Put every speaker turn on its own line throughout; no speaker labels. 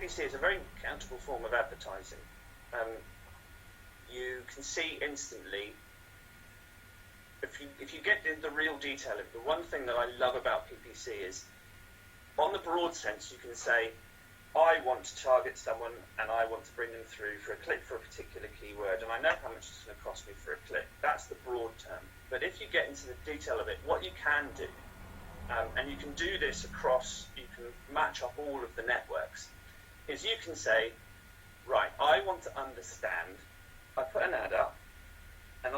PPC is a very accountable form of advertising. You can see instantly, if you get into the real detail of it, the one thing that I love about PPC is, on the broad sense, you can say, I want to target someone and I want to bring them through for a click for a particular keyword, and I know how much it's going to cost me for a click. That's the broad term. But if you get into the detail of it, what you can do, and you can do this across, you can match up all of the networks, is you can say, right, I want to understand, I put an ad up, and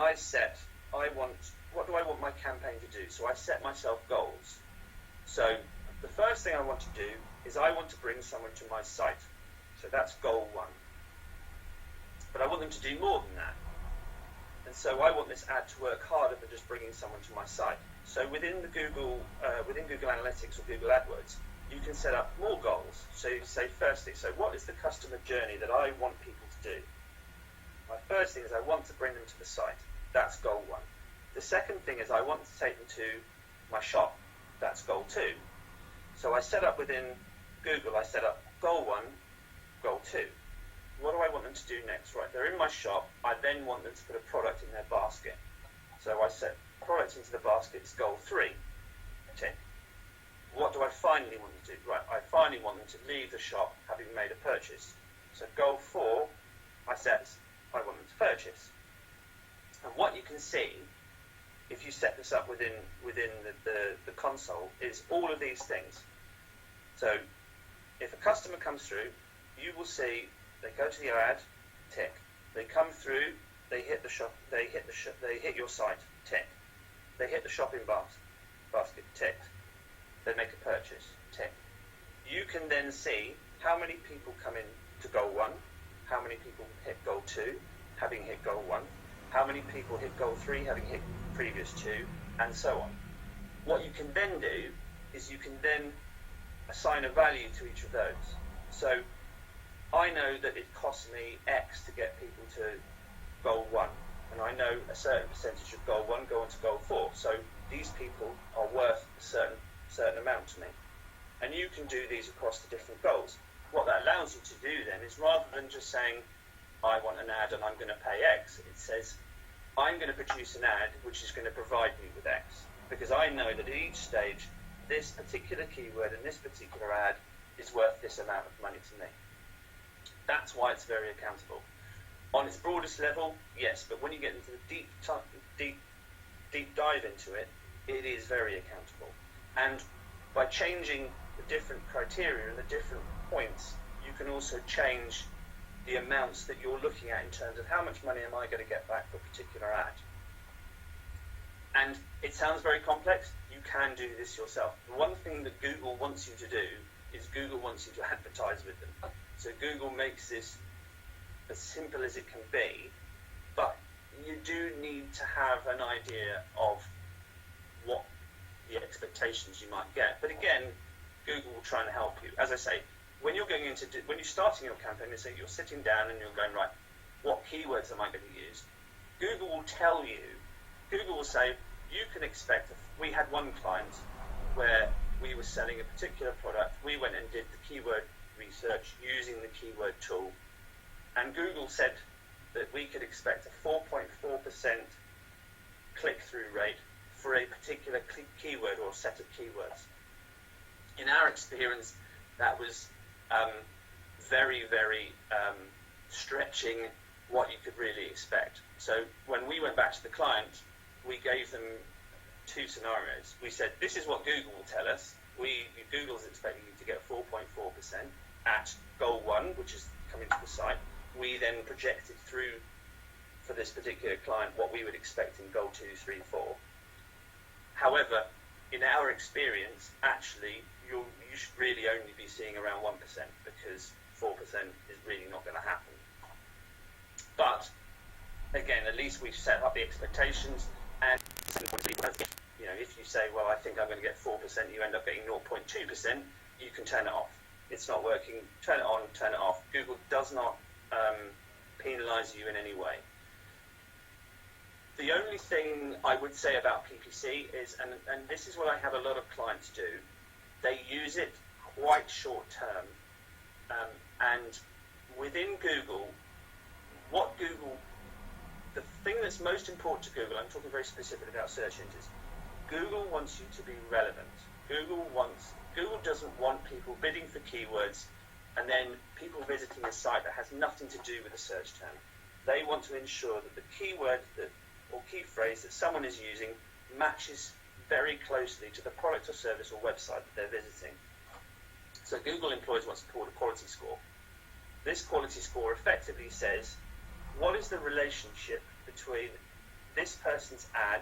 what do I want my campaign to do? So I set myself goals. So the first thing I want to do is I want to bring someone to my site. So that's goal 1. But I want them to do more than that. And so I want this ad to work harder than just bringing someone to my site. So within Google Analytics or Google AdWords, you can set up more goals. So you say, firstly, so what is the customer journey that I want people to do? My first thing is I want to bring them to the site. That's goal 1. The second thing is I want to take them to my shop. That's goal 2. So I set up within Google, I set up goal 1, goal 2. What do I want them to do next? Right, they're in my shop. I then want them to put a product in their basket. So I set product into the basket, it's goal 3. Tick. What do I finally want them to do? Right, I finally want them to leave the shop having made a purchase. So goal 4, I want them to purchase. And what you can see, if you set this up within the console, is all of these things. So if a customer comes through, you will see they go to the ad, tick. They come through, they hit the shop, they hit your site, tick. They hit the shopping basket, tick. They make a purchase, tick. You can then see how many people come in to goal 1, how many people hit goal 2, having hit goal 1, how many people hit goal 3, having hit previous 2, and so on. What you can then do is you can then assign a value to each of those. So I know that it costs me X to get people to goal 1, and I know a certain percentage of goal 1 go into goal 4. So these people are worth a certain amount to me. And you can do these across the different goals. What that allows you to do then is, rather than just saying, I want an ad and I'm going to pay X, it says, I'm going to produce an ad which is going to provide me with X, because I know that at each stage, this particular keyword and this particular ad is worth this amount of money to me. That's why it's very accountable. On its broadest level, yes, but when you get into the deep dive into it, it is very accountable. And by changing the different criteria and the different points, you can also change the amounts that you're looking at in terms of how much money am I going to get back for a particular ad. And it sounds very complex. You can do this yourself. The one thing that Google wants you to do is Google wants you to advertise with them. So Google makes this as simple as it can be, but you do need to have an idea of what the expectations you might get. But again, Google will try and help you. As I say, when you're starting your campaign, and say you're sitting down and you're going, right, what keywords am I going to use? Google will tell you. Google will say, you can expect. We had one client where we were selling a particular product. We went and did the keyword research using the keyword tool, and Google said that we could expect a 4.4% click-through rate for a particular keyword or set of keywords. In our experience, that was very, very stretching what you could really expect. So when we went back to the client, we gave them 2 scenarios. We said, this is what Google will tell us. Google's expecting you to get 4.4% at goal 1, which is coming to the site. We then projected through for this particular client what we would expect in goal 2, 3, 4. However, in our experience, actually, you should really only be seeing around 1%, because 4% is really not going to happen. But again, at least we've set up the expectations, and if you say, well, I think I'm going to get 4%, you end up getting 0.2%, you can turn it off. It's not working, turn it on, turn it off. Google does not penalize you in any way. The only thing I would say about PPC is, and this is what I have a lot of clients do, they use it quite short term. And within Google, the thing that's most important to Google, I'm talking very specifically about search engines, Google wants you to be relevant. Google doesn't want people bidding for keywords and then people visiting a site that has nothing to do with the search term. They want to ensure that the keyword or key phrase that someone is using matches very closely to the product or service or website that they're visiting. So Google employs what's called a quality score. This quality score effectively says, what is the relationship between this person's ad,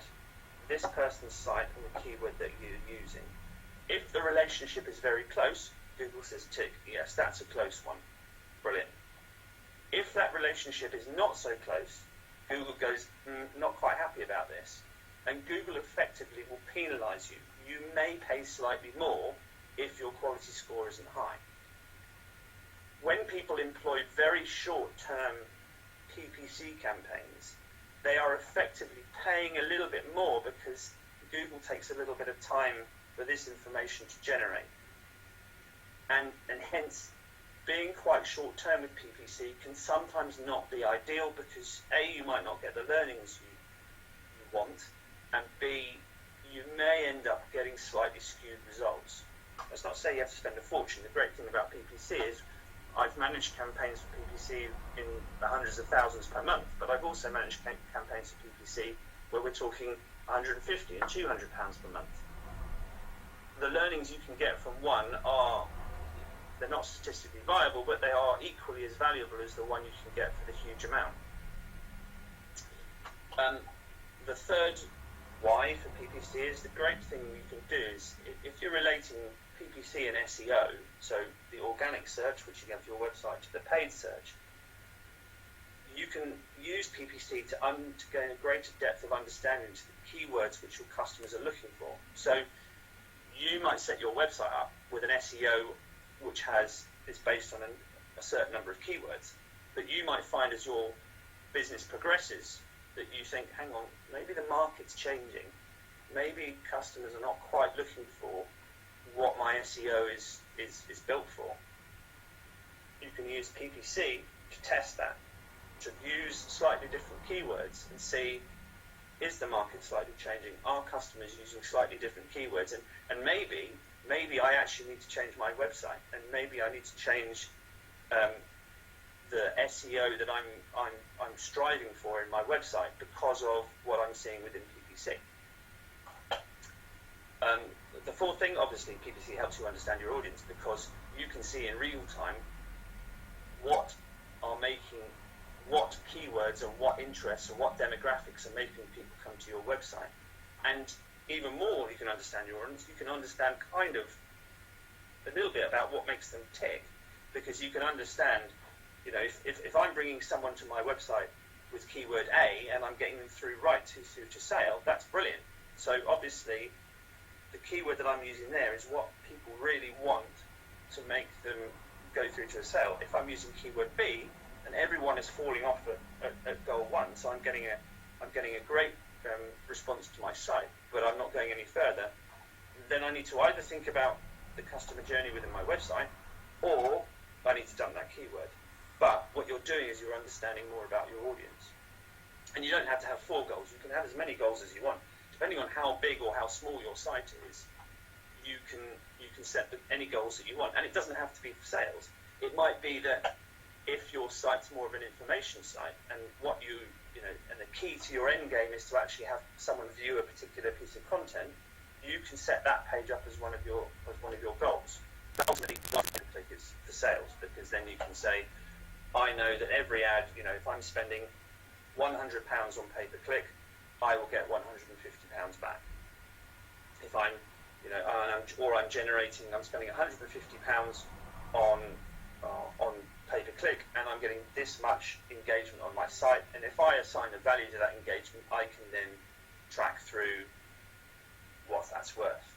this person's site, and the keyword that you're using? If the relationship is very close, Google says tick, yes, that's a close one. Brilliant. If that relationship is not so close, Google goes, not quite happy about this. And Google effectively will penalize you. You may pay slightly more if your quality score isn't high. When people employ very short-term PPC campaigns, they are effectively paying a little bit more because Google takes a little bit of time for this information to generate. And hence, being quite short-term with PPC can sometimes not be ideal because A, you might not get the learnings you want, and B, you may end up getting slightly skewed results. Let's not say you have to spend a fortune. The great thing about PPC is I've managed campaigns for PPC in the hundreds of thousands per month, but I've also managed campaigns for PPC where we're talking 150 and £200 per month. The learnings you can get from one they're not statistically viable, but they are equally as valuable as the one you can get for the huge amount. The third why for PPC is the great thing you can do is if you're relating PPC and SEO, so the organic search, which you get for your website, to the paid search, you can use PPC to gain a greater depth of understanding to the keywords which your customers are looking for. So you might set your website up with an SEO which is based on a certain number of keywords, but you might find as your business progresses that you think, hang on, maybe the market's changing, maybe customers are not quite looking for what my SEO is built for. You can use PPC to test that, to use slightly different keywords and see, is the market slightly changing? Are customers using slightly different keywords? And maybe I actually need to change my website, and maybe I need to change the SEO that I'm striving for in my website because of what I'm seeing within PPC. The fourth thing, obviously, PPC helps you understand your audience because you can see in real time what keywords and what interests and what demographics are making people come to your website. And even more, you can understand your audience. You can understand kind of a little bit about what makes them tick, because you can understand, if I'm bringing someone to my website with keyword A and I'm getting them through to sale, that's brilliant. So obviously, the keyword that I'm using there is what people really want to make them go through to a sale. If I'm using keyword B, then everyone is falling off at goal one, so I'm getting a great response to my site, but I'm not going any further. Then I need to either think about the customer journey within my website, or I need to dump that keyword. But what you're doing is you're understanding more about your audience. And you don't have to have 4 goals. You can have as many goals as you want. Depending on how big or how small your site is, you can set any goals that you want. And it doesn't have to be for sales. It might be that if your site's more of an information site, and and the key to your end game is to actually have someone view a particular piece of content, you can set that page up as one of your goals. Ultimately, pay-per-click is for sales, because then you can say, I know that every ad, if I'm spending £100 on pay-per-click, I will get £150 back. If I'm, I'm spending £150 on pay-per-click, and I'm getting this much engagement on my site, and if I assign a value to that engagement, I can then track through what that's worth.